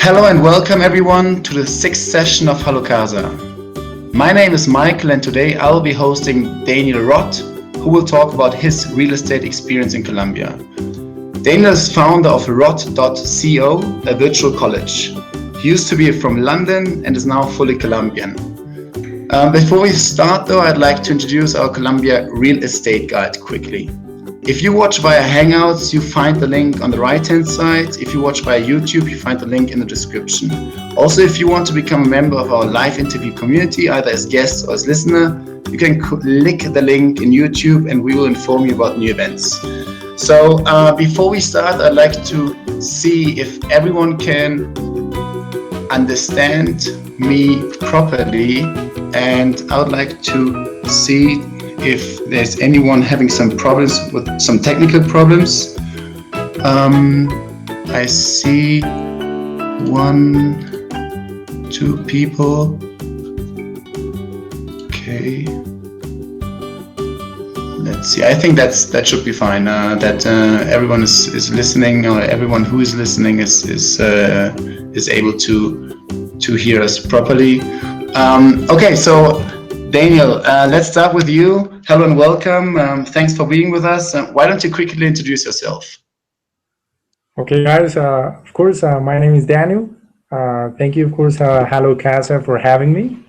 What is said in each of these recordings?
Hello and welcome everyone to the sixth session of HalloCasa. My name is Michael and today I'll be hosting Daniel Roth, who will talk about his real estate experience in Colombia. Daniel is founder of Roth.co, a virtual college. He used to be from London and is now fully Colombian. Before we start though, I'd like to introduce our Colombia real estate guide quickly. If you watch via Hangouts, you find the link on the right-hand side. If you watch via YouTube, you find the link in the description. Also, if you want to become a member of our live interview community, either as guest or as listener, you can click the link in YouTube and we will inform you about new events. So before we start, I'd like to see if everyone can understand me properly, and I would like to see if there's anyone having some problems with some technical problems. I see 1, 2 people. Okay. Let's see. I think that should be fine. That everyone is listening, or everyone who is listening is able to hear us properly. Okay, so Daniel, let's start with you. Hello and welcome. Thanks for being with us. Why don't you quickly introduce yourself? Okay, guys. Of course, my name is Daniel. Thank you, of course, HalloCasa for having me.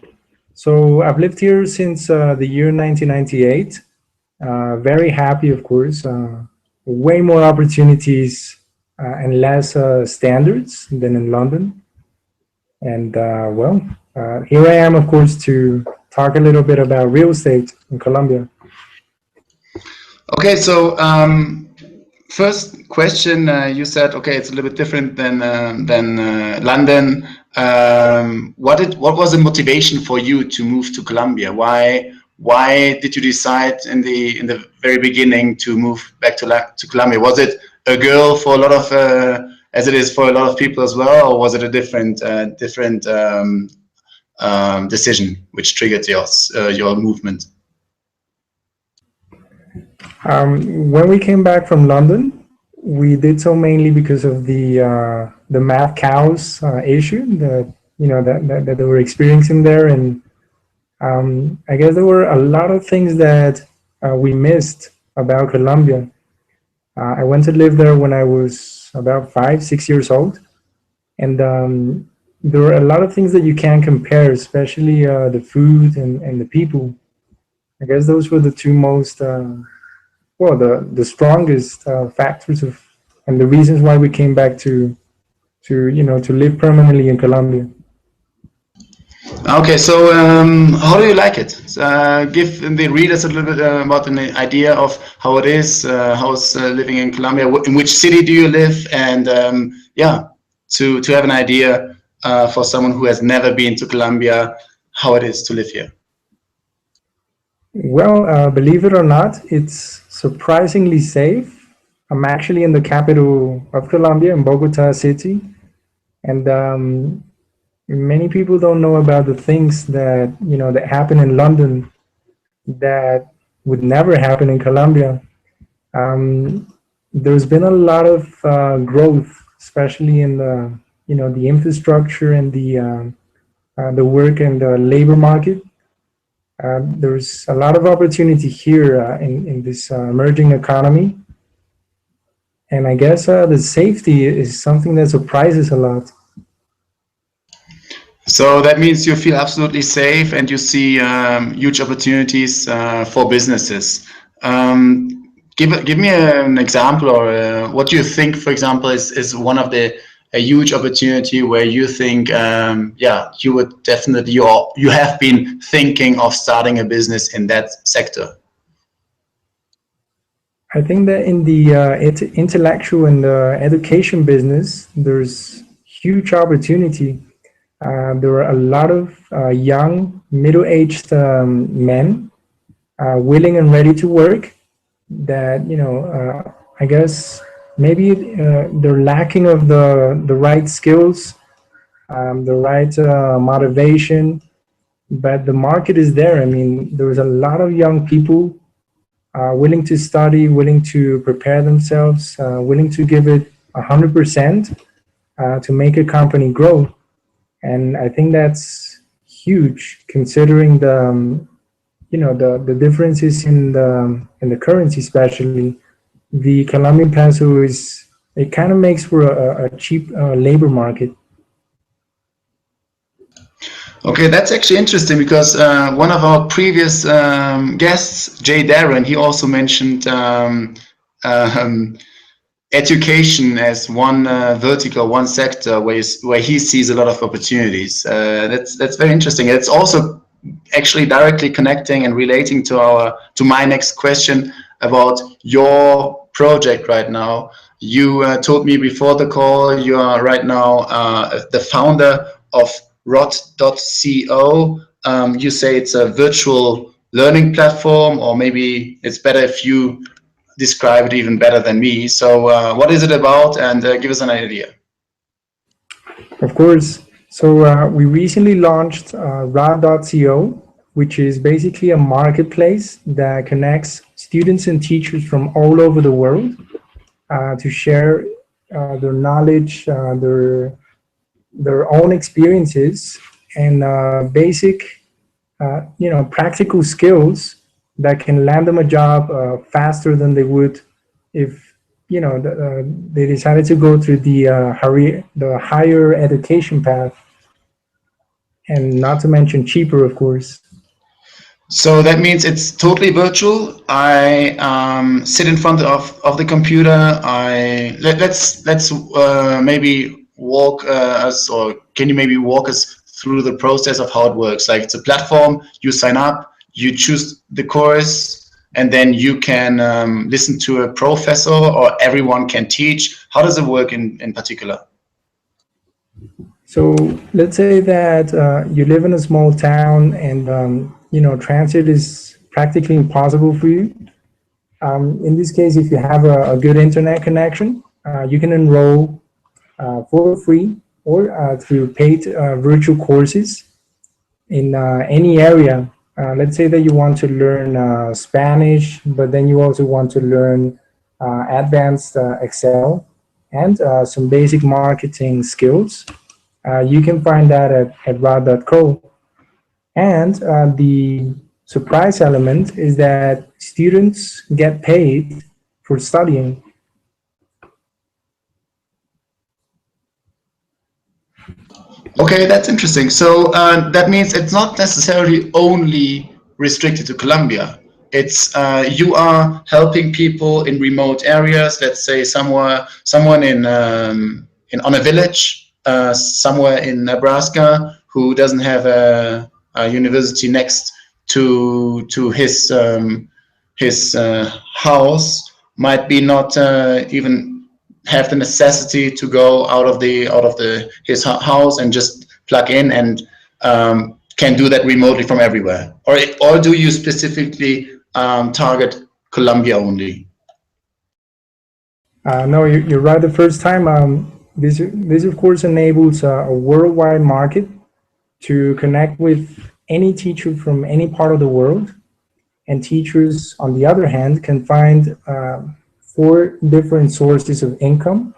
So I've lived here since the year 1998. Very happy, of course. Way more opportunities and less standards than in London. And here I am, of course, to talk a little bit about real estate in Colombia. Okay, so first question, you said, okay, it's a little bit different than London. What was the motivation for you to move to Colombia? Why did you decide in the very beginning to move back to Colombia? Was it a girl for a lot of, as it is for a lot of people as well, or was it a different decision which triggered your movement? When we came back from London, we did so mainly because of the mad cows issue that they were experiencing there, and I guess there were a lot of things that we missed about Colombia. I went to live there when I was about 5-6 years old, and there were a lot of things that you can't compare, especially the food and the people. I guess those were the two most, the strongest factors and the reasons why we came back to live permanently in Colombia. Okay, so how do you like it? Give the readers a little bit about an idea of how it is, how's living in Colombia, in which city do you live, and to have an idea for someone who has never been to Colombia, how it is to live here. Well, believe it or not, it's surprisingly safe. I'm actually in the capital of Colombia, in Bogotá city, and many people don't know about the things that that happen in London that would never happen in Colombia. There's been a lot of growth, especially in the infrastructure and the work and the labor market. There's a lot of opportunity here in this emerging economy, and I guess the safety is something that surprises a lot. So that means you feel absolutely safe and you see huge opportunities for businesses. Give me an example, or what do you think, for example, is one of a huge opportunity where you think, you would definitely, you have been thinking of starting a business in that sector? I think that in the intellectual and education business, there's huge opportunity. There are a lot of young, middle-aged men willing and ready to work that, I guess maybe they're lacking of the right skills, the right motivation, but the market is there. I mean, there's a lot of young people willing to study, willing to prepare themselves, willing to give it 100%. to make a company grow. And I think that's huge, considering the differences in the currency, especially the Colombian peso is, it kind of makes for a cheap labor market. Okay, that's actually interesting because one of our previous guests, Jay Darren, he also mentioned education as one vertical, one sector where he sees a lot of opportunities. That's very interesting. It's also actually directly connecting and relating to my next question about your project right now. You told me before the call you are right now the founder of rot.co. You say it's a virtual learning platform, or maybe it's better if you describe it even better than me. So what is it about, and give us an idea. Of course. So we recently launched rot.co, which is basically a marketplace that connects students and teachers from all over the world to share their knowledge, their own experiences, and basic, practical skills that can land them a job faster than they would if they decided to go through the higher education path, and not to mention cheaper, of course. So that means it's totally virtual. I sit in front of the computer. Let's maybe walk us, or can you maybe walk us through the process of how it works? Like, it's a platform. You sign up, you choose the course, and then you can listen to a professor, or everyone can teach. How does it work in particular? So let's say that you live in a small town, and transit is practically impossible for you. In this case, if you have a good internet connection, you can enroll for free or through paid virtual courses in any area. Let's say that you want to learn Spanish, but then you also want to learn advanced Excel and some basic marketing skills. You can find that at rod.co. And the surprise element is that students get paid for studying. Okay, that's interesting. So that means it's not necessarily only restricted to Colombia. It's you are helping people in remote areas. Let's say someone in on a village somewhere in Nebraska who doesn't have a university next to his house, might be not even have the necessity to go out of his house and just plug in and can do that remotely from everywhere, or do you specifically target Colombia only? No, you're right the first time. This of course enables a worldwide market to connect with any teacher from any part of the world, and teachers, on the other hand, can find 4 different sources of income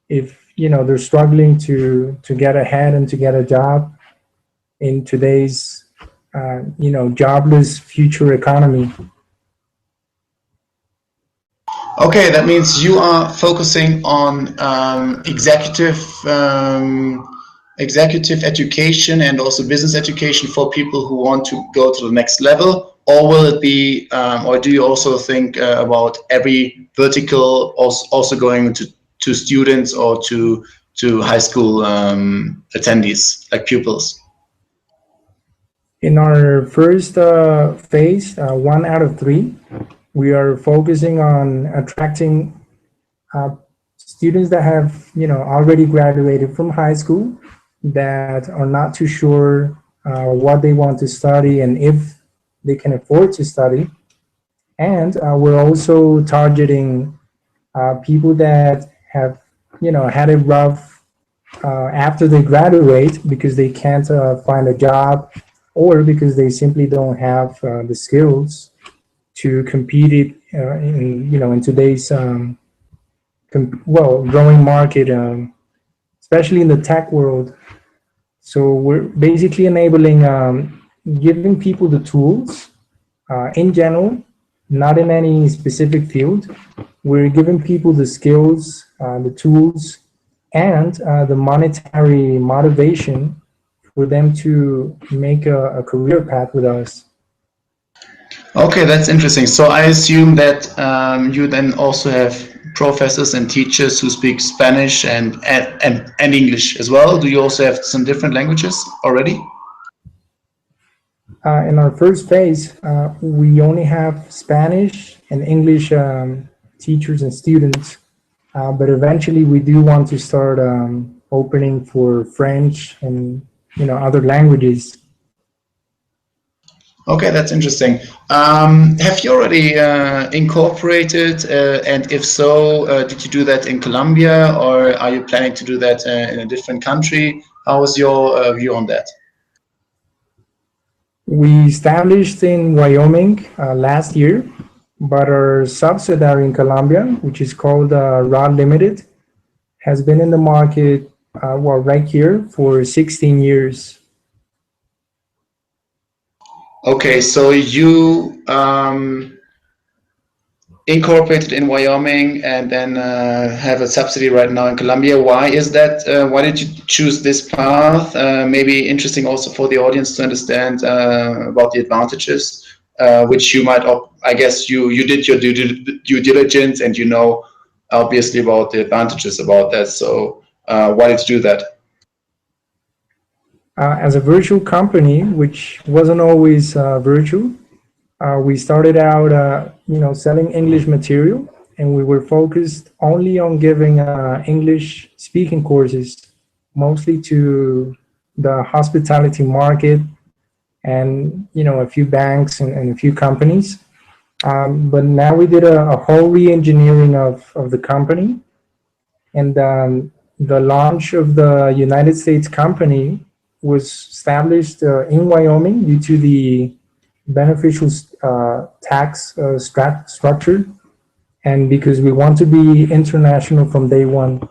if they're struggling to get ahead and to get a job in today's jobless future economy. Okay, that means you are focusing on executive education and also business education for people who want to go to the next level, or will it be, or do you also think about every vertical also going to students or to high school attendees, like pupils? In our first phase, 1 out of 3, we are focusing on attracting students that have already graduated from high school, that are not too sure what they want to study and if they can afford to study. And we're also targeting people that have had it rough after they graduate, because they can't find a job, or because they simply don't have the skills to compete it in today's growing market, especially in the tech world. So we're basically enabling, giving people the tools in general, not in any specific field. We're giving people the skills, the tools, and the monetary motivation for them to make a career path with us. Okay, that's interesting. So I assume that you then also have professors and teachers who speak Spanish and English as well. Do you also have some different languages already? In our first phase, we only have Spanish and English teachers and students, but eventually we do want to start opening for French and other languages. Okay, that's interesting. Have you already incorporated, and if so, did you do that in Colombia, or are you planning to do that in a different country? How is your view on that? We established in Wyoming last year, but our subsidiary in Colombia, which is called Rod Limited, has been in the market, right here for 16 years. Okay, so you incorporated in Wyoming and then have a subsidy right now in Colombia. Why is that? Why did you choose this path? Maybe interesting also for the audience to understand about the advantages, which you might, I guess you did your due diligence and you know obviously about the advantages about that. So why did you do that? As a virtual company, which wasn't always virtual, we started out, selling English material, and we were focused only on giving English speaking courses, mostly to the hospitality market and a few banks and a few companies. But now we did a whole re-engineering of the company, and the launch of the United States company was established in Wyoming due to the beneficial tax structure, and because we want to be international from day one.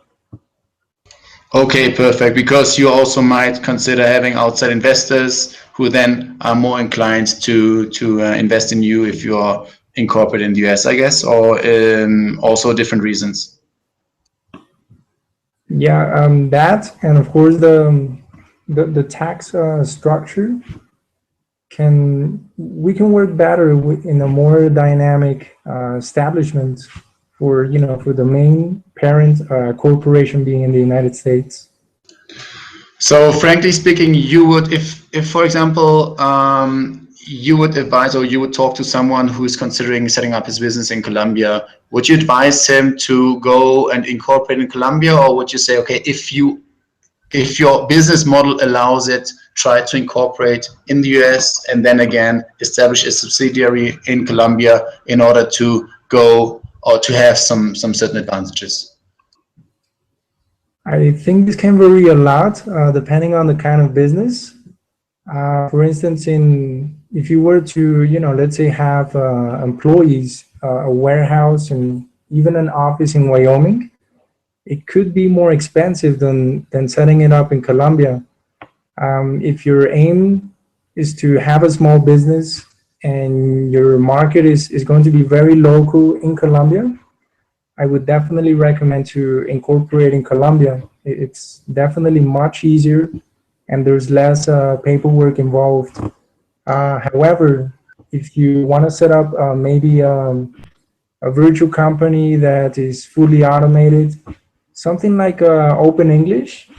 Okay, perfect. Because you also might consider having outside investors who then are more inclined to invest in you if you are incorporated in the US, I guess, or also different reasons. Yeah, that, and of course the tax structure we can work better in a more dynamic establishment for the main parent corporation being in the United States. So frankly speaking, you would, if for example, you would advise or you would talk to someone who is considering setting up his business in Colombia, would you advise him to go and incorporate in Colombia, or would you say, okay, if your business model allows it, try to incorporate in the US and then again establish a subsidiary in Colombia in order to go or to have some certain advantages? I think this can vary a lot depending on the kind of business. For instance, if you were to, let's say have employees, a warehouse, and even an office in Wyoming, it could be more expensive than setting it up in Colombia. If your aim is to have a small business and your market is going to be very local in Colombia, I would definitely recommend to incorporate in Colombia. It's definitely much easier and there's less paperwork involved. However, if you want to set up maybe a virtual company that is fully automated, something like Open English,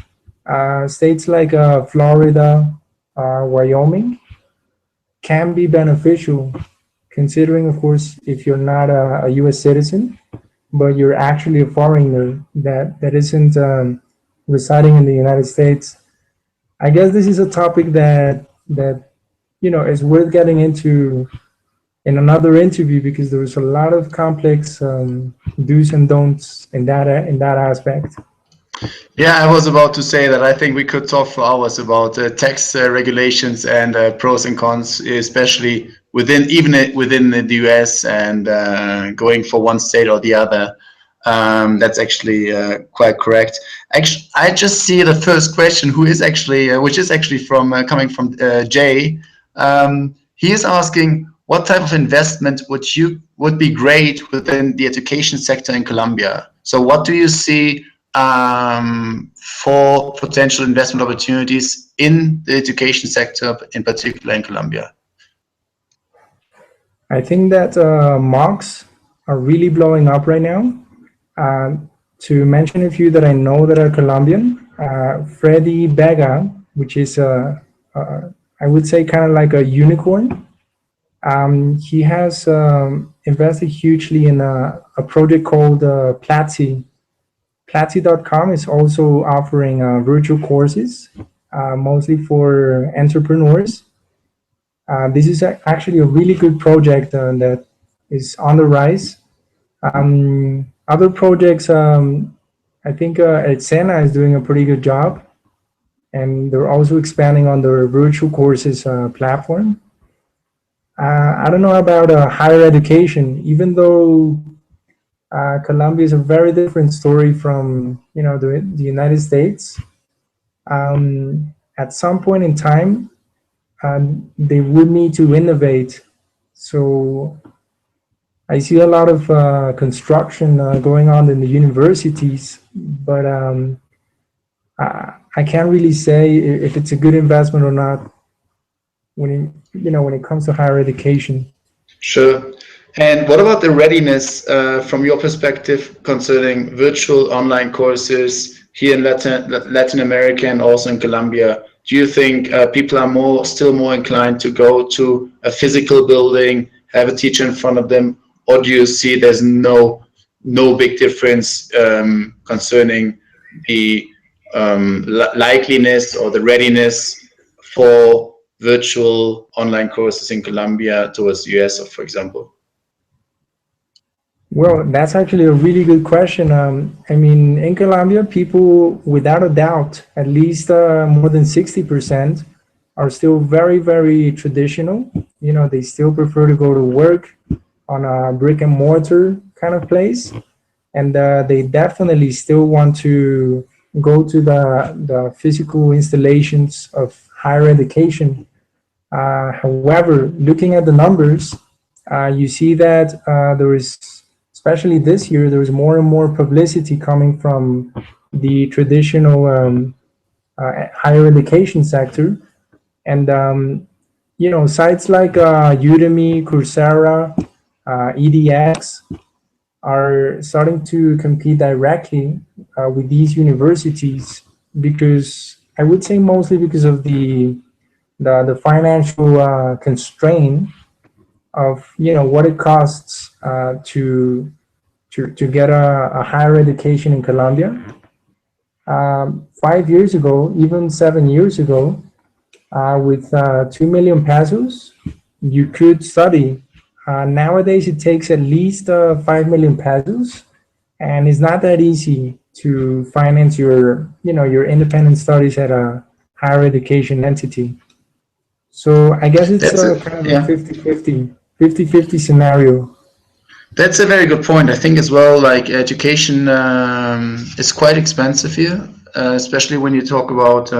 states like Florida, Wyoming can be beneficial, considering, of course, if you're not a U.S. citizen, but you're actually a foreigner that isn't residing in the United States. I guess this is a topic that is worth getting into in another interview, because there's a lot of complex do's and don'ts in that aspect. Yeah, I was about to say that I think we could talk for hours about tax regulations and pros and cons, especially within the US and going for one state or the other. That's actually quite correct. Actually, I just see the first question, who is actually, which is actually from coming from Jay. He is asking, what type of investment would be great within the education sector in Colombia? So, what do you see for potential investment opportunities in the education sector, in particular in Colombia? I think that mocks are really blowing up right now. To mention a few that I know that are Colombian, Freddy Vega, which is I would say kind of like a unicorn. He has invested hugely in a project called Platzi. Platzi.com is also offering virtual courses, mostly for entrepreneurs. This is actually a really good project that is on the rise. Other projects, I think Etsena is doing a pretty good job, and they're also expanding on their virtual courses platform. I don't know about higher education, even though Colombia is a very different story from the United States. At some point in time, they would need to innovate. So I see a lot of construction going on in the universities, but I can't really say if it's a good investment or not when it comes to higher education. Sure. And what about the readiness from your perspective concerning virtual online courses here in Latin America and also in Colombia? Do you think people are still more inclined to go to a physical building, have a teacher in front of them, or do you see there's no big difference concerning the likeliness or the readiness for virtual online courses in Colombia towards the US, for example? Well, that's actually a really good question. I mean, in Colombia, people, without a doubt, at least more than 60% are still very, very traditional. They still prefer to go to work on a brick and mortar kind of place. And they definitely still want to go to the physical installations of higher education. However, looking at the numbers, you see that there is, especially this year, there is more and more publicity coming from the traditional higher education sector. And, sites like Udemy, Coursera, EDX are starting to compete directly with these universities because I would say mostly because of the financial constraint of what it costs to get a higher education in Colombia. 5 years ago, even 7 years ago, with 2 million pesos, you could study. Nowadays, it takes at least 5 million pesos, and it's not that easy to finance your independent studies at a higher education entity. So I guess it's kind of a 50-50 scenario. That's a very good point. I think as well, like education is quite expensive here, especially when you talk about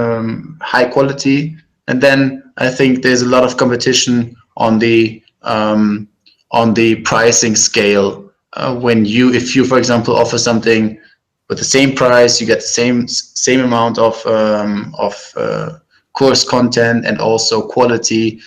high quality. And then I think there's a lot of competition on the pricing scale. If you, for example, offer something with the same price, you get the same amount of course content and also quality.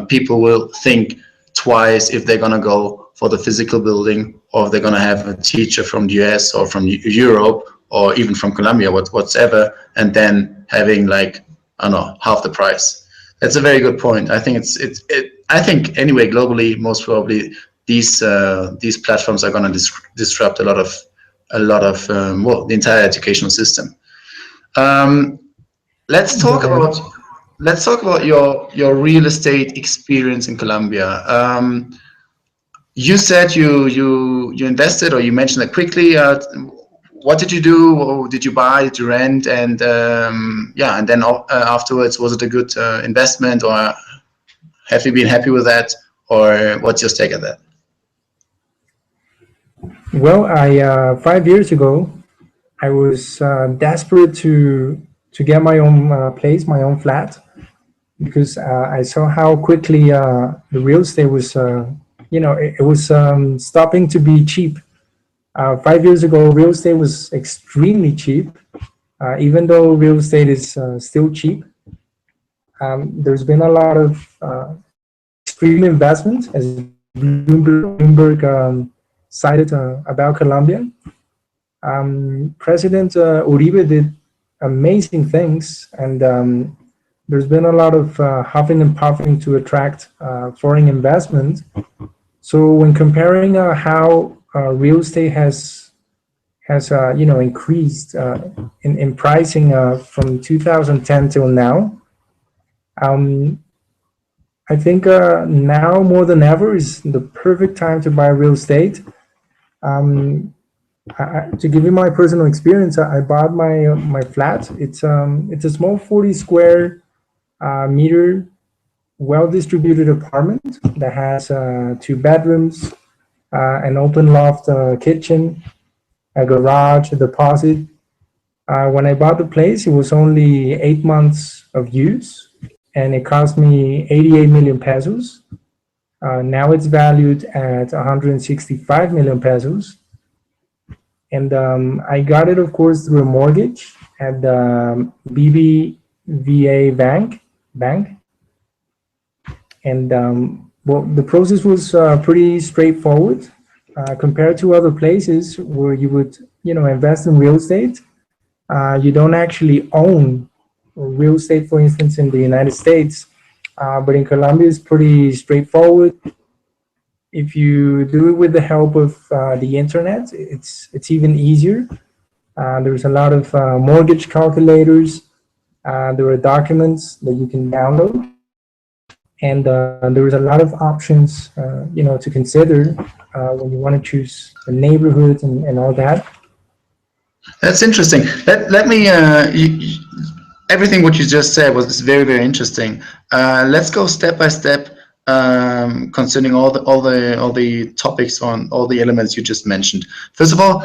People will think twice if they're gonna go for the physical building or if they're gonna have a teacher from the US or from Europe or even from Colombia, whatever, and then having like, I don't know, half the price. That's a very good point. I think I think anyway, globally, most probably these platforms are gonna disrupt a lot of the entire educational system. Let's talk about your real estate experience in Colombia. You said you invested, or you mentioned it quickly. What did you do? Or did you buy? Did you rent? And and then afterwards, was it a good investment, or have you been happy with that? Or what's your take on that? Well, I 5 years ago, I was desperate to get my own place, my own flat, because I saw how quickly the real estate was, it was stopping to be cheap. 5 years ago, real estate was extremely cheap. Even though real estate is still cheap, there's been a lot of extreme investments, as Bloomberg cited about Colombia. President Uribe did amazing things, and there's been a lot of huffing and puffing to attract foreign investment. So when comparing how real estate has increased in pricing from 2010 till now, um, I think now more than ever is the perfect time to buy real estate. Um, to give you my personal experience, I bought my flat. It's a small 40 square meter, well distributed apartment that has 2 bedrooms, an open loft kitchen, a garage, a deposit. When I bought the place, it was only 8 months of use, and it cost me 88 million pesos. Now it's valued at 165 million pesos. And I got it, of course, through a mortgage at the BBVA bank. And well, the process was pretty straightforward compared to other places where you would, invest in real estate. You don't actually own real estate, for instance, in the United States, but in Colombia, it's pretty straightforward. If you do it with the help of the internet, it's even easier. There's a lot of mortgage calculators. There are documents that you can download, and there's a lot of options, to consider when you want to choose the neighborhood and all that. That's interesting. Let me. Everything what you just said was very, very interesting. Let's go step by step concerning all the topics on all the elements you just mentioned. First of all,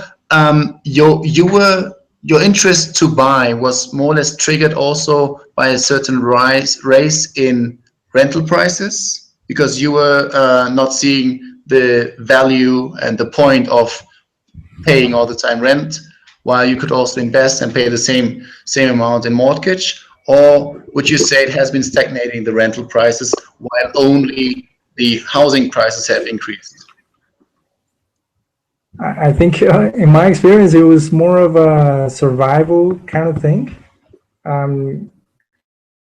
your interest to buy was more or less triggered also by a certain raise in rental prices, because you were not seeing the value and the point of paying all the time rent, while you could also invest and pay the same amount in mortgage? Or would you say it has been stagnating, the rental prices, while only the housing prices have increased? I think in my experience, it was more of a survival kind of thing.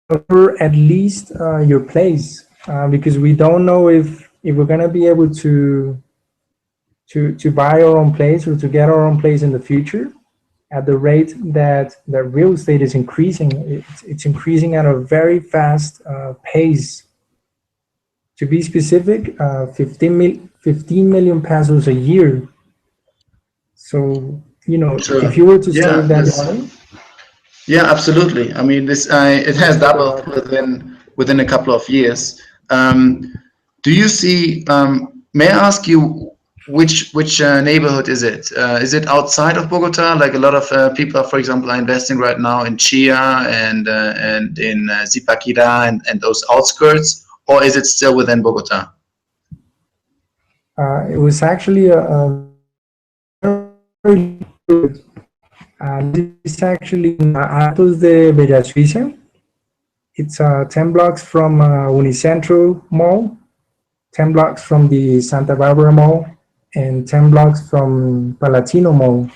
For at least your place, because we don't know if we're gonna be able to buy our own place or to get our own place in the future. At the rate that real estate is increasing, it's increasing at a very fast pace. To be specific, 15 million pesos a year. So, Sure. if you were to Yeah, save that money, yeah, absolutely. I mean, this it has doubled within a couple of years. Do you see? May I ask you which neighborhood is it? Is it outside of Bogota? Like a lot of people, for example, are investing right now in Chia and in Zipaquirá and those outskirts, or is it still within Bogota? it was actually a very good. This is actually in Altos de Bella Suiza. It's 10 blocks from Unicentro Mall, 10 blocks from the Santa Barbara Mall, and 10 blocks from Palatino Mall.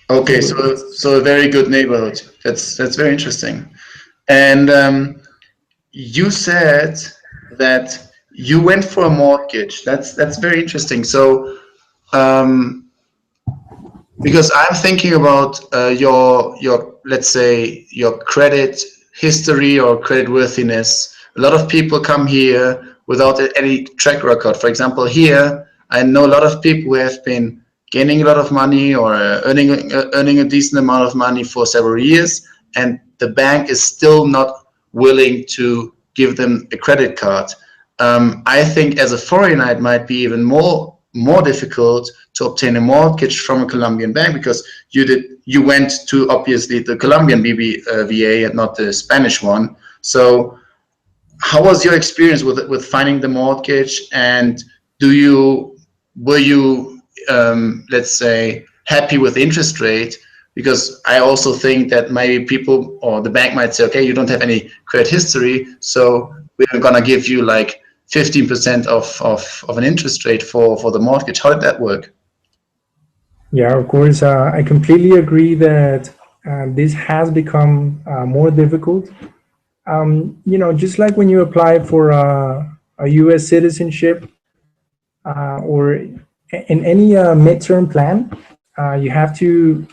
Okay, so a very good neighborhood. That's very interesting. And you said that you went for a mortgage. That's very interesting. So because I'm thinking about your let's say your credit history or credit worthiness. A lot of people come here without any track record. For example, here I know a lot of people who have been gaining a lot of money or earning a decent amount of money for several years, and the bank is still not willing to give them a credit card. I think as a foreigner, it might be even more more difficult to obtain a mortgage from a Colombian bank, because you went to obviously the Colombian BBVA and not the Spanish one. So how was your experience with finding the mortgage, and were you let's say happy with the interest rate? Because I also think that maybe people or the bank might say, okay, you don't have any credit history, so we're gonna give you like 15% of an interest rate for the mortgage. How did that work? Yeah, of course. I completely agree that this has become more difficult. Just like when you apply for a U.S. citizenship or in any midterm plan, you have to,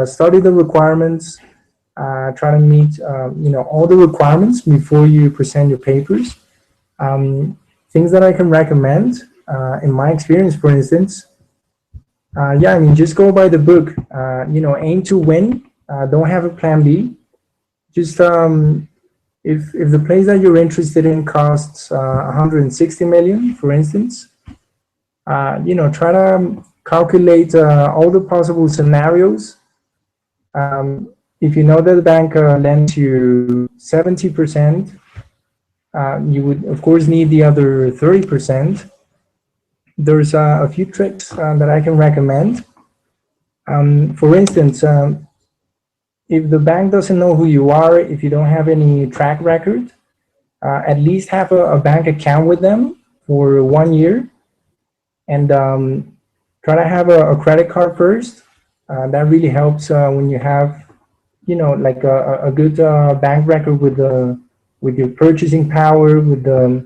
study the requirements, try to meet, all the requirements before you present your papers. Things that I can recommend, in my experience, for instance, just go by the book. Aim to win. Don't have a plan B. Just if the place that you're interested in costs 160 million, for instance, try to calculate all the possible scenarios. If you know that the bank lends you 70%, you would of course need the other 30%. There's a few tricks that I can recommend. For instance, if the bank doesn't know who you are, if you don't have any track record, at least have a bank account with them for 1 year, and try to have a credit card first. That really helps when you have, like a good bank record with your purchasing power, with the,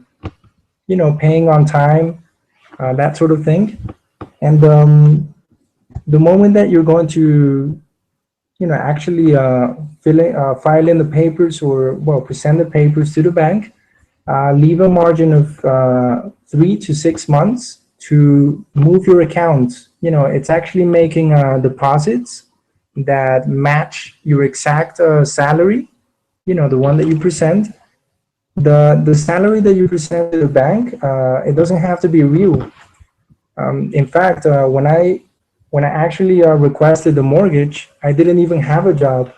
paying on time, that sort of thing. And the moment that you're going to, actually file in the papers, or present the papers to the bank, leave a margin of 3 to 6 months to move your account. It's actually making deposits that match your exact salary, the one that you present. The salary that you present to the bank, it doesn't have to be real. In fact, when I actually requested the mortgage, I didn't even have a job.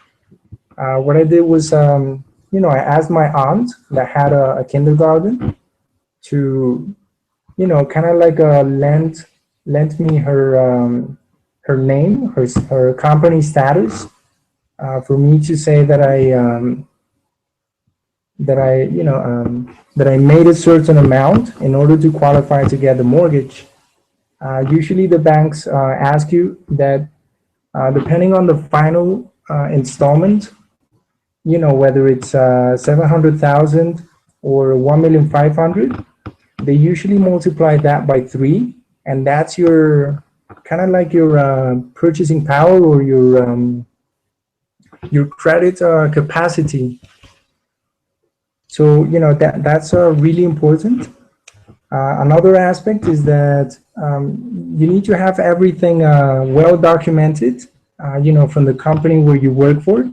What I did was, I asked my aunt that had a kindergarten to, kind of like lent me her name, her company status, for me to say that I made a certain amount in order to qualify to get the mortgage. Usually the banks ask you that, depending on the final installment, whether it's 700,000 or 1,500,000, they usually multiply that by 3, and that's your kind of like your purchasing power, or your credit capacity. So that's really important. Another aspect is that you need to have everything well documented, from the company where you work for.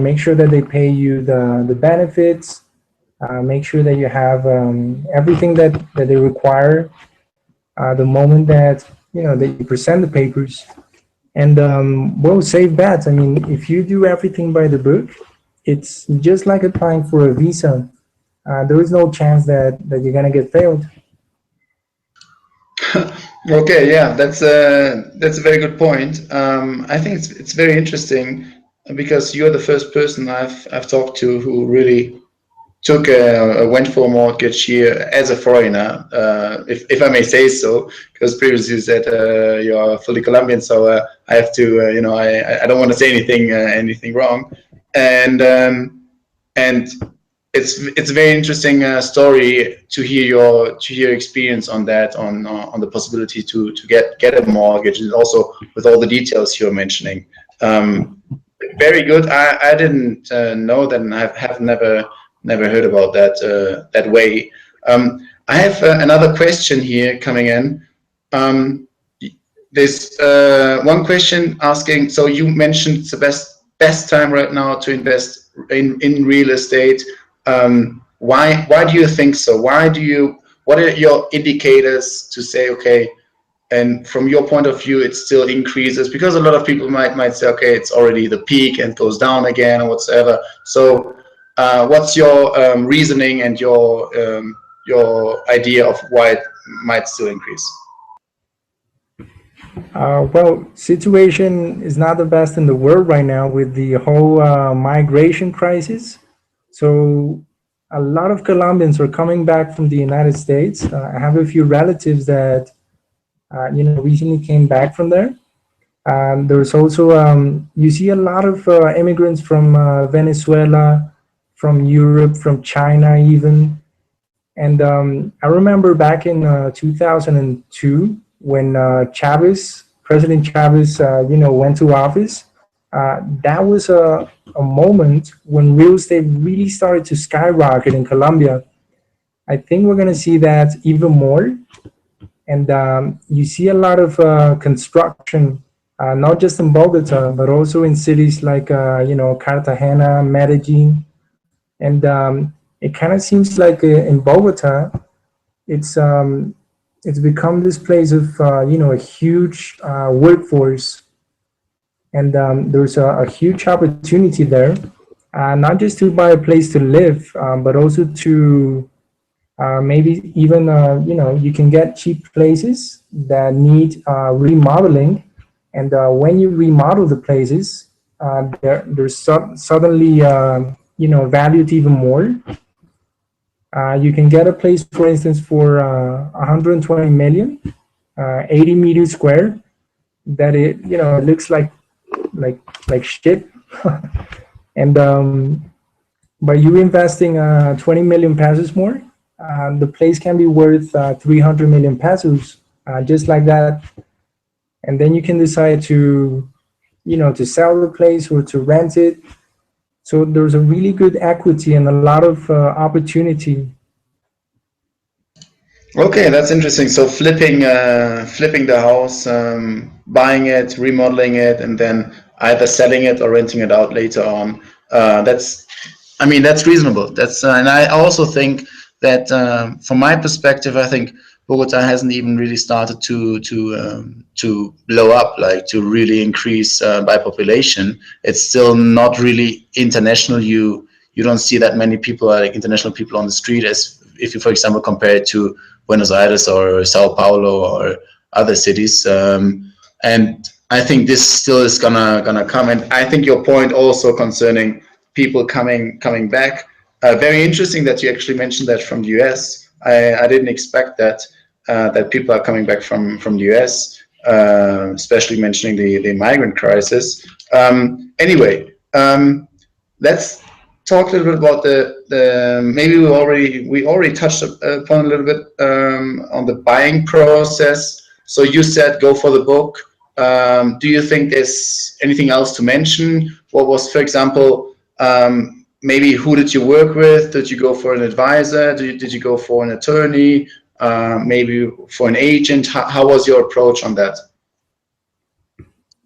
Make sure that they pay you the benefits. Make sure that you have everything that they require the moment that that you present the papers. And safe bets. I mean, if you do everything by the book, it's just like applying for a visa. There is no chance that you're gonna get failed. Okay, yeah, that's a very good point. I think it's very interesting, because you're the first person I've talked to who really went for a mortgage here as a foreigner, if I may say so, because previously you said you are fully Colombian, so I have to, I don't want to say anything wrong, and it's a very interesting story to hear your experience on that, on the possibility to get a mortgage, and also with all the details you're mentioning. Very good. I didn't know that, and I have never heard about that way. I have another question here coming in. There's one question asking, so you mentioned it's the best time right now to invest in real estate. Why do you think so? Why do you what are your indicators to say, okay, and from your point of view, it still increases? Because a lot of people might say, okay, it's already the peak and goes down again or whatsoever. So what's your reasoning and your idea of why it might still increase? Well, situation is not the best in the world right now with the whole migration crisis. So a lot of Colombians are coming back from the United States. I have a few relatives that recently came back from there. There's also you see a lot of immigrants from Venezuela, from Europe, from China even. And I remember back in 2002 when President Chavez, went to office. That was a moment when real estate really started to skyrocket in Colombia. I think we're going to see that even more. And you see a lot of construction, not just in Bogota, but also in cities like, Cartagena, Medellin. And it kind of seems like in Bogota, it's become this place of a huge workforce, and there's a huge opportunity there, not just to buy a place to live, but also to maybe even you can get cheap places that need remodeling, and when you remodel the places, suddenly valued even more. You can get a place, for instance, for 120 million, 80 meters square. That it looks like shit, and by you investing 20 million pesos more, the place can be worth 300 million pesos, just like that. And then you can decide to sell the place or to rent it. So there's a really good equity and a lot of opportunity. Okay, that's interesting. So flipping the house, buying it, remodeling it, and then either selling it or renting it out later on. That's reasonable. And I also think that from my perspective, I think Bogota hasn't even really started to blow up, like to really increase by population. It's still not really international. You don't see that many people, like international people on the street, as if you, for example, compare it to Buenos Aires or Sao Paulo or other cities. And I think this still is gonna come. And I think your point also concerning people coming back, very interesting that you actually mentioned that from the US. I didn't expect that people are coming back from the US, especially mentioning the migrant crisis. Anyway, let's talk a little bit about the maybe we already touched upon a little bit on the buying process. So you said go for the book. Do you think there's anything else to mention? What was, for example, maybe who did you work with? Did you go for an advisor? Did you go for an attorney? Maybe for an agent? How was your approach on that?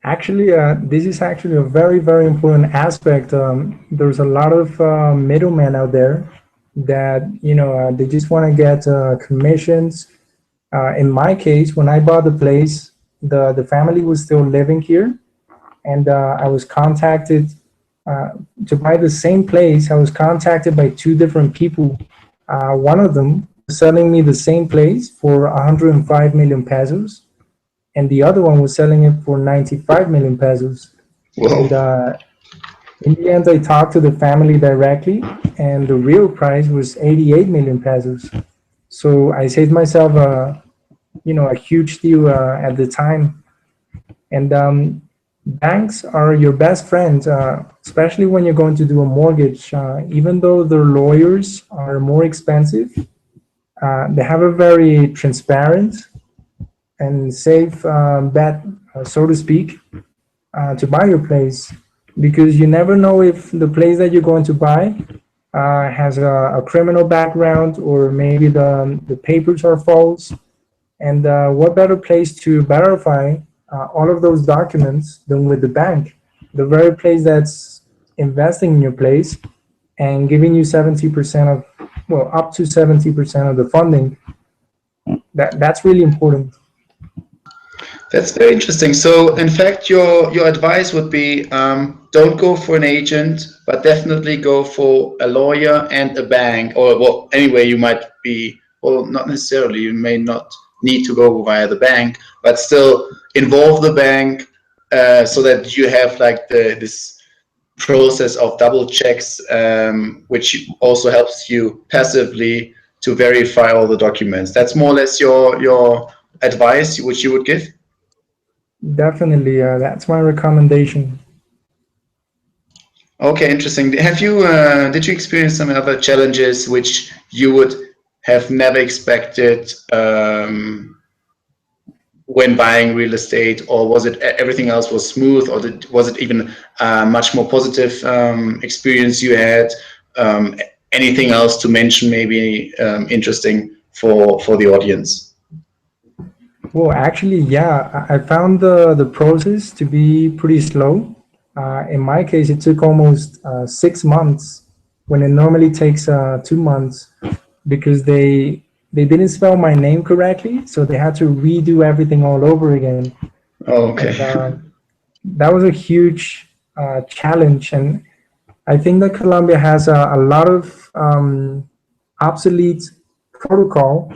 Actually, this is actually a very, very important aspect. There's a lot of middlemen out there that, they just want to get commissions. In my case, when I bought the place, the family was still living here, and I was contacted to buy the same place. I was contacted by two different people. One of them was selling me the same place for 105 million pesos, and the other one was selling it for 95 million pesos. Whoa. And in the end, I talked to the family directly, and the real price was 88 million pesos. So I saved myself a huge deal at the time. And banks are your best friend, especially when you're going to do a mortgage. Even though their lawyers are more expensive, they have a very transparent and safe bet, so to speak, to buy your place, because you never know if the place that you're going to buy has a criminal background, or maybe the papers are false. And what better place to verify all of those documents than with the bank, the very place that's investing in your place and giving you 70% of, well, up to 70% of the funding. that's really important. That's very interesting. So, in fact, your advice would be don't go for an agent, but definitely go for a lawyer and a bank, or well, anyway, you might be, well, not necessarily. You may not need to go via the bank, but still involve the bank so that you have like this process of double checks, which also helps you passively to verify all the documents. That's more or less your advice, which you would give. Definitely, that's my recommendation. Okay, interesting. Have you did you experience some other challenges which you would have never expected when buying real estate, or was it everything else was smooth, or was it even much more positive experience you had? Um, Anything else to mention, maybe interesting for the audience? Well, actually, yeah, I found the process to be pretty slow. In my case, it took almost 6 months when it normally takes 2 months because they didn't spell my name correctly, so they had to redo everything all over again. Oh, okay. And that was a huge challenge. And I think that Colombia has a lot of obsolete protocol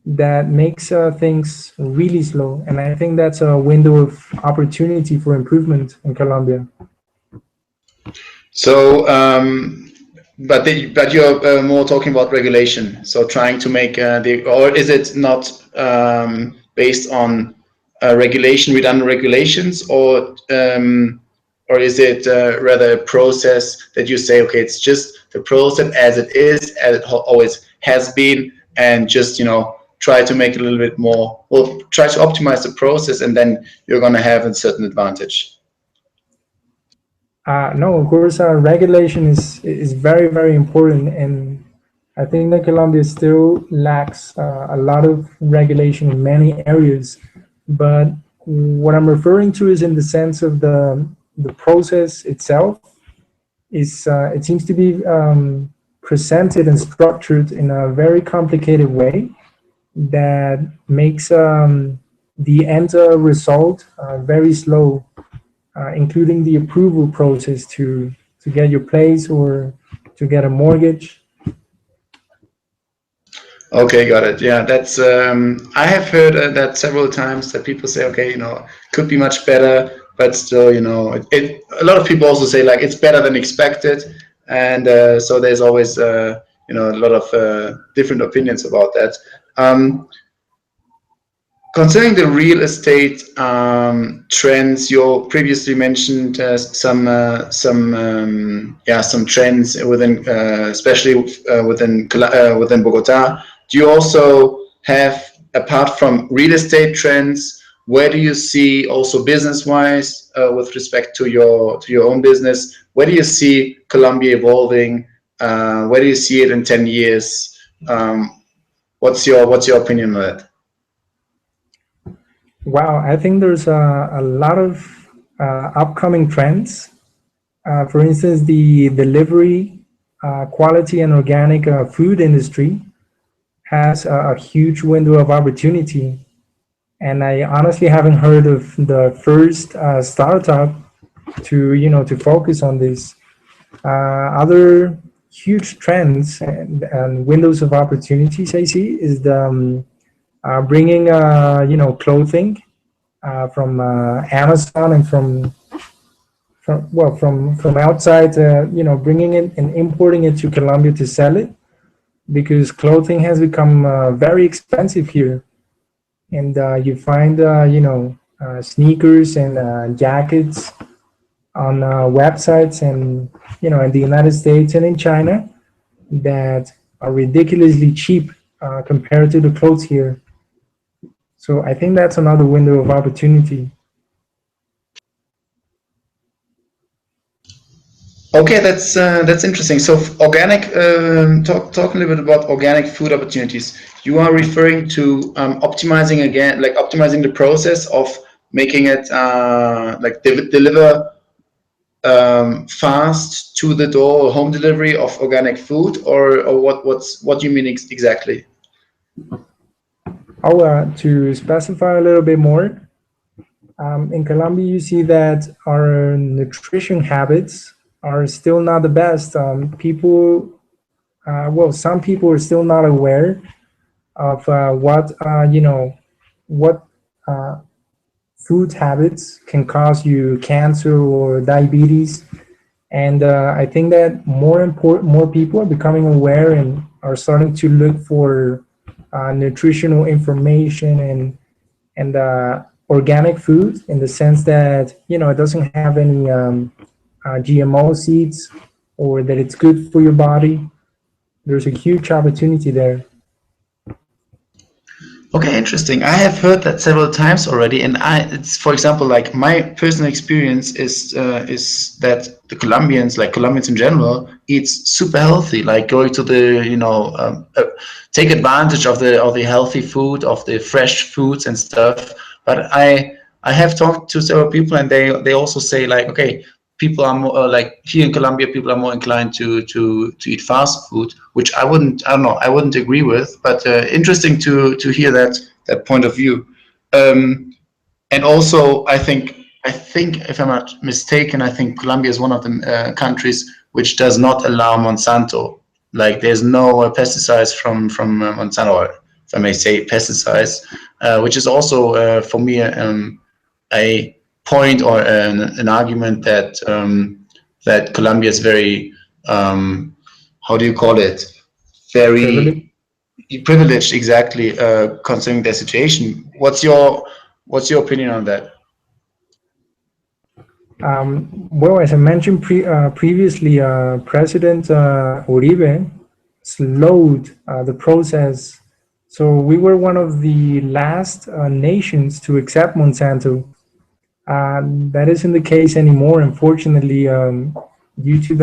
that makes things really slow. And I think that's a window of opportunity for improvement in Colombia. So, but you're more talking about regulation. So trying to make or is it not based on regulation, redundant regulations, or is it rather a process that you say, okay, it's just the process as it is, as it always has been, and just try to make it a little bit more, well, try to optimize the process, and then you're going to have a certain advantage. No, of course, regulation is very, very important, and I think that Colombia still lacks a lot of regulation in many areas. But what I'm referring to is in the sense of the process itself. Is it seems to be presented and structured in a very complicated way that makes the end result very slow, including the approval process to get your place or to get a mortgage. Okay, got it. Yeah, that's I have heard that several times that people say, okay, could be much better, but still, a lot of people also say like it's better than expected, and so there's always a lot of different opinions about that. Concerning the real estate trends, you previously mentioned some trends within, especially within Bogotá. Do you also have, apart from real estate trends, where do you see also business-wise with respect to your own business? Where do you see Colombia evolving? Where do you see it in 10 years? What's your opinion on that? Wow, I think there's a lot of upcoming trends. For instance, the delivery, quality, and organic food industry has a huge window of opportunity. And I honestly haven't heard of the first startup to focus on this. Other huge trends and windows of opportunities I see is the bringing clothing from Amazon and from outside, bringing it and importing it to Colombia to sell it, because clothing has become very expensive here, and you find sneakers and jackets on websites and in the United States and in China that are ridiculously cheap compared to the clothes here. So I think that's another window of opportunity. Okay, that's interesting. So organic, talk a little bit about organic food opportunities. You are referring to optimizing again, like optimizing the process of making it like deliver fast to the door, home delivery of organic food, or what do you mean exactly? To specify a little bit more, in Colombia, you see that our nutrition habits are still not the best. Some people are still not aware of what uh, food habits can cause you cancer or diabetes. And I think that more people are becoming aware and are starting to look for nutritional information and organic food, in the sense that it doesn't have any GMO seeds, or that it's good for your body. There's a huge opportunity there. Okay, interesting. I have heard that several times already, and it's, for example, like my personal experience is that the Colombians, like Colombians in general, eat super healthy. Like going to the, take advantage of the healthy food, of the fresh foods and stuff. But I have talked to several people, and they also say like, okay, people are more like here in Colombia, people are more inclined to eat fast food, which I don't know, I wouldn't agree with, but interesting to hear that point of view. Um, and also, I think if I'm not mistaken, I think Colombia is one of the countries which does not allow Monsanto. Like there's no pesticides from Monsanto, or if I may say pesticides, which is also for me a point or an argument that Colombia is very how do you call it, Privilege. very privileged, exactly, concerning their situation. What's your opinion on that? As I mentioned previously, President Uribe slowed the process. So we were one of the last nations to accept Monsanto. That isn't the case anymore, unfortunately, due to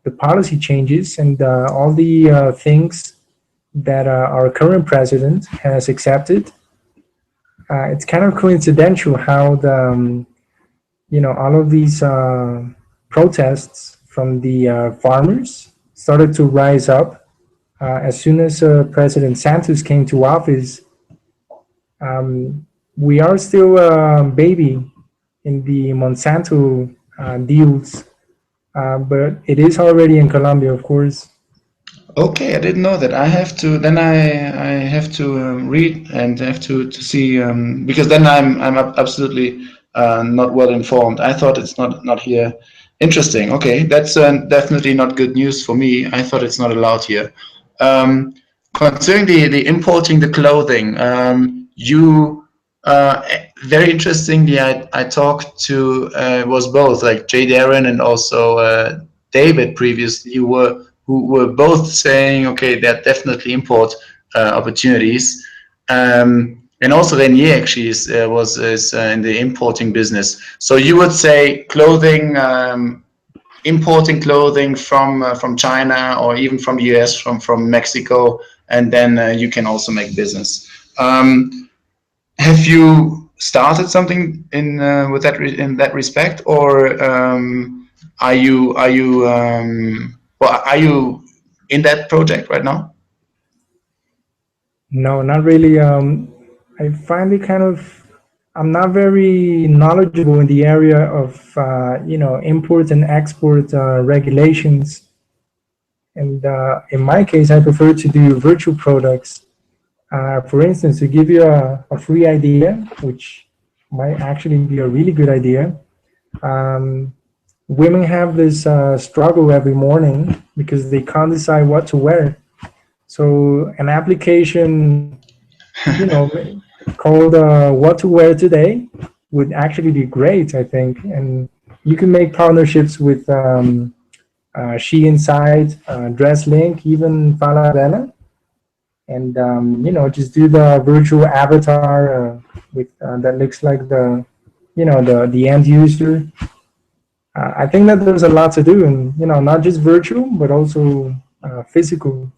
the policy changes and all the things that our current president has accepted. It's kind of coincidental how all of these protests from the farmers started to rise up as soon as President Santos came to office. We are still a baby in the Monsanto deals, but it is already in Colombia, of course. Okay, I didn't know that. I have to then I have to read and have to see, because then I'm absolutely not well informed. I thought it's not here. Interesting. Okay, that's definitely not good news for me. I thought it's not allowed here. Concerning the importing the clothing, you very interestingly, I talked to was both like Jay Darren and also David previously, who were both saying, okay, there are definitely import opportunities. And also Renier actually is in the importing business. So you would say clothing, importing clothing from China or even from the US, from Mexico, and then you can also make business. Have you started something with that in that respect, or are you in that project right now? No, not really. I find it kind of, I'm not very knowledgeable in the area of import and export regulations. And in my case, I prefer to do virtual products. For instance, to give you a free idea, which might actually be a really good idea. Um, Women have this struggle every morning because they can't decide what to wear. So an application, you know, called "What to Wear Today" would actually be great, I think. And you can make partnerships with She Inside, Dress Link, even Falabella, and just do the virtual avatar with that looks like the end user. I think that there's a lot to do, and not just virtual, but also physical.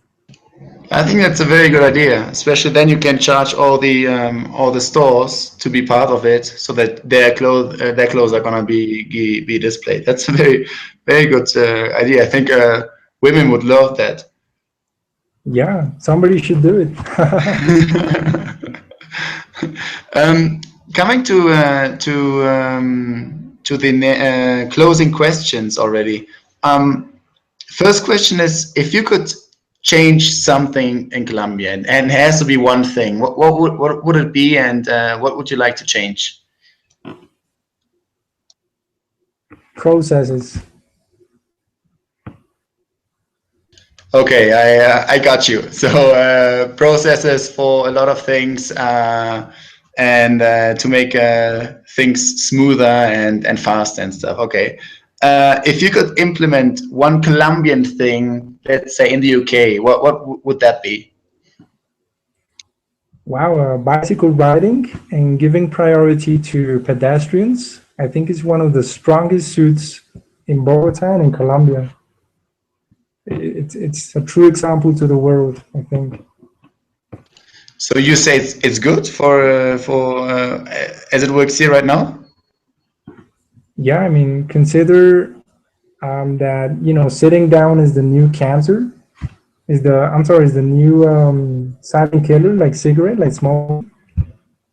I think that's a very good idea. Especially then you can charge all the stores to be part of it, so that their clothes are gonna be displayed. That's a very good idea. I think women would love that. Yeah, somebody should do it. Coming to the closing questions already. First question is, if you could change something in Colombia, and it has to be one thing, what would it be, and what would you like to change? Processes. Okay, I got you. So processes for a lot of things, and to make things smoother and faster and stuff. Okay, if you could implement one Colombian thing, let's say in the UK, what would that be? Wow, bicycle riding and giving priority to pedestrians, I think is one of the strongest suits in Bogotá and in Colombia. It's a true example to the world, I think. So you say it's good for as it works here right now? Yeah, I mean, consider that, you know, sitting down is the new cancer, is the new silent killer, like cigarette, like smoke.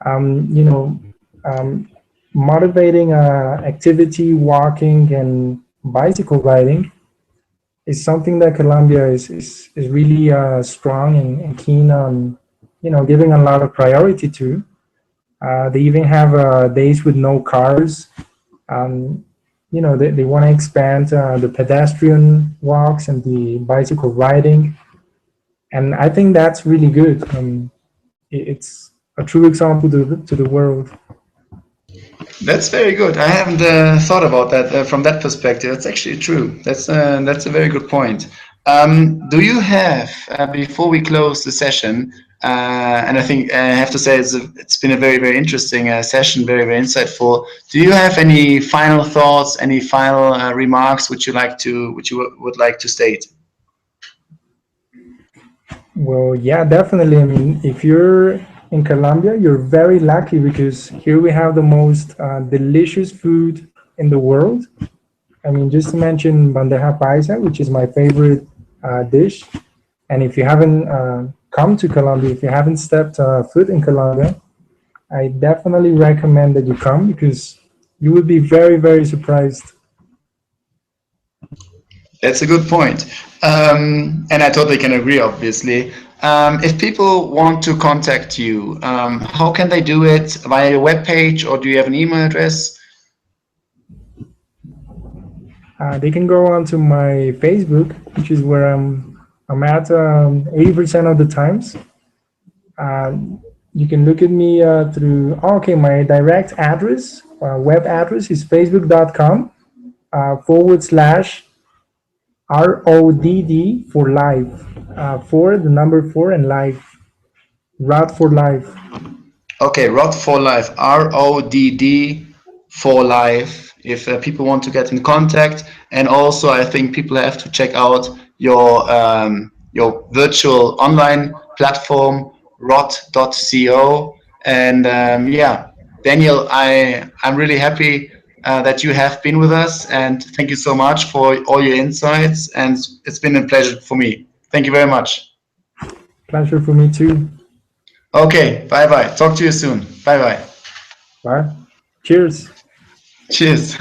You know, um, motivating activity, walking and bicycle riding is something that Colombia is really strong and keen on, you know, giving a lot of priority to. They even have days with no cars. Um, you know, they want to expand the pedestrian walks and the bicycle riding. And I think that's really good. It's a true example to the world. That's very good. I haven't thought about that from that perspective. That's actually true. That's a very good point. Do you have before we close the session? And I think I have to say it's been a very interesting session, very insightful. Do you have any final thoughts, any final remarks which you would like to state? Well, yeah, definitely. I mean, if you're in Colombia, you're very lucky because here we have the most delicious food in the world. I mean, just to mention bandeja paisa, which is my favorite dish. And if you haven't come to Colombia, if you haven't stepped foot in Colombia, I definitely recommend that you come because you would be very surprised. That's a good point. And I totally can agree, obviously. If people want to contact you, how can they do it? Via your webpage, or do you have an email address? They can go on to my Facebook, which is where I'm at 80% of the times. You can look at me through, okay, my direct address, web address is facebook.com / RODD for life, for the number 4 and life, ROD for life. Okay, Rod for Life, RODD for Life. If people want to get in contact, and also I think people have to check out your virtual online platform, rot.co. And yeah, Daniel, I'm really happy that you have been with us, and thank you so much for all your insights. And it's been a pleasure for me. Thank you very much. Pleasure for me too. Okay, bye bye. Talk to you soon. Bye bye. Bye. Cheers. Cheers.